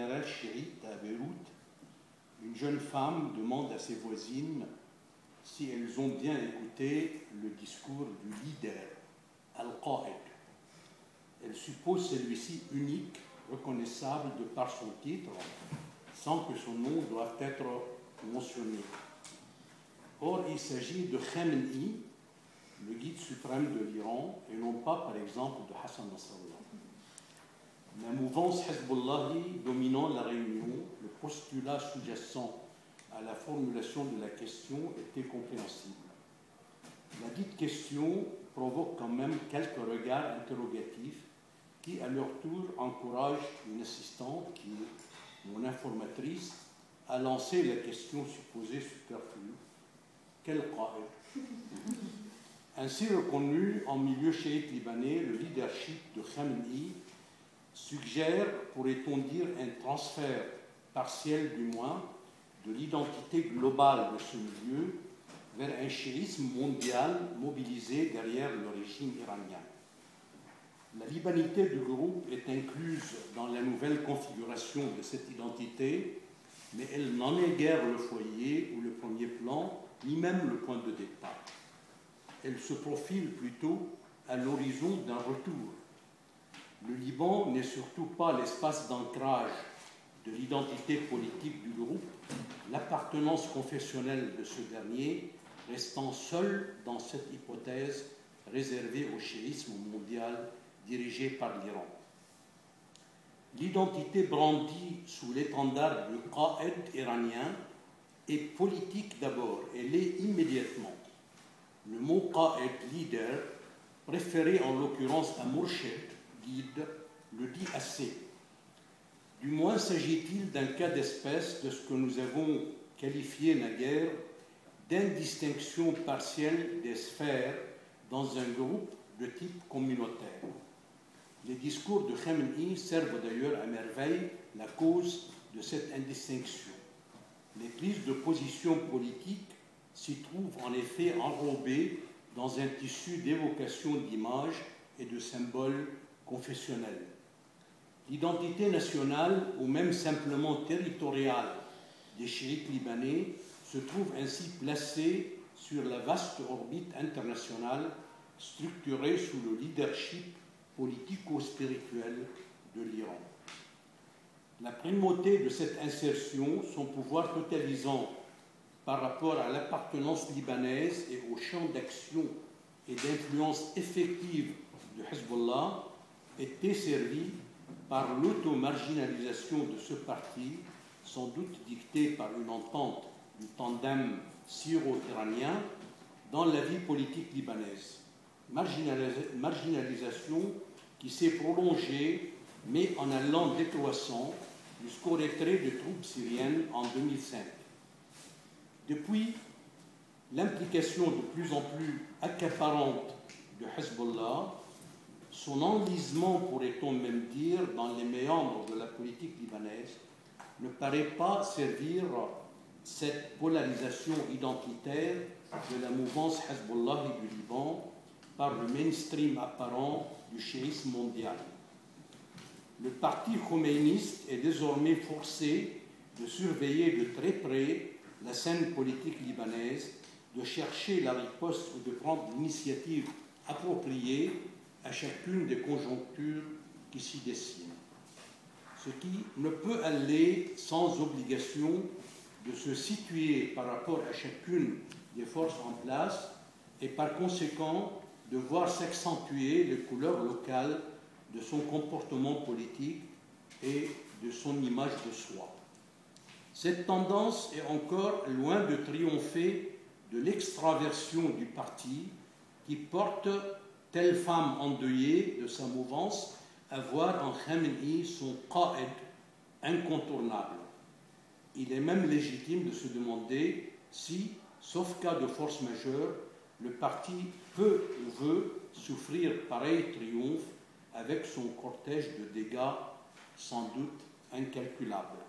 général chiite à Beyrouth, une jeune femme demande à ses voisines si elles ont bien écouté le discours du leader, Al-Qa'id. Elle suppose celui-ci unique, reconnaissable de par son titre, sans que son nom doive être mentionné. Or, il s'agit de Khamenei, le guide suprême de l'Iran, et non pas, par exemple, de Hassan Nasrallah. La mouvance Hezbollahi dominant la réunion, le postulat sous-jacent à la formulation de la question était compréhensible. La dite question provoque quand même quelques regards interrogatifs qui, à leur tour, encouragent une assistante, qui est mon informatrice, à lancer la question supposée superflue. Quel qa'id? Ainsi reconnu en milieu chiite libanais, le leadership de Khamenei suggère, pourrait-on dire, un transfert partiel du moins de l'identité globale de ce milieu vers un chiisme mondial mobilisé derrière le régime iranien. La libanité du groupe est incluse dans la nouvelle configuration de cette identité, mais elle n'en est guère le foyer ou le premier plan, ni même le point de départ. Elle se profile plutôt à l'horizon d'un retour. Le Liban n'est surtout pas l'espace d'ancrage de l'identité politique du groupe, l'appartenance confessionnelle de ce dernier restant seule dans cette hypothèse réservée au chiisme mondial dirigé par l'Iran. L'identité brandie sous l'étendard du Qa'id iranien est politique d'abord, elle est immédiatement. Le mot Qa'id, leader, préféré en l'occurrence à Murshid, guide, le dit assez. Du moins s'agit-il d'un cas d'espèce de ce que nous avons qualifié naguère d'indistinction partielle des sphères dans un groupe de type communautaire. Les discours de Khamenei servent d'ailleurs à merveille la cause de cette indistinction. Les prises de position politiques s'y trouvent en effet enrobées dans un tissu d'évocation d'images et de symboles confessionnels. L'identité nationale, ou même simplement territoriale, des chiites libanais se trouve ainsi placée sur la vaste orbite internationale structurée sous le leadership politico-spirituel de l'Iran. La primauté de cette insertion, son pouvoir totalisant par rapport à l'appartenance libanaise et au champ d'action et d'influence effective de Hezbollah, était servie par l'auto-marginalisation de ce parti, sans doute dictée par une entente du tandem syro-iranien dans la vie politique libanaise. Marginalisation qui s'est prolongée, mais en allant décroissant jusqu'au retrait des troupes syriennes en 2005. Depuis, l'implication de plus en plus accaparante de Hezbollah, son enlisement, pourrait-on même dire, dans les méandres de la politique libanaise, ne paraît pas servir cette polarisation identitaire de la mouvance Hezbollah et du Liban par le mainstream apparent du chiisme mondial. Le parti khomeyniste est désormais forcé de surveiller de très près la scène politique libanaise, de chercher la riposte ou de prendre l'initiative appropriée à chacune des conjonctures qui s'y dessinent. Ce qui ne peut aller sans obligation de se situer par rapport à chacune des forces en place et par conséquent de voir s'accentuer les couleurs locales de son comportement politique et de son image de soi. Cette tendance est encore loin de triompher de l'extraversion du parti qui porte, telle femme endeuillée de sa mouvance, à voir en Khamenei son qa'id incontournable. Il est même légitime de se demander si, sauf cas de force majeure, le parti peut ou veut souffrir pareil triomphe avec son cortège de dégâts sans doute incalculables.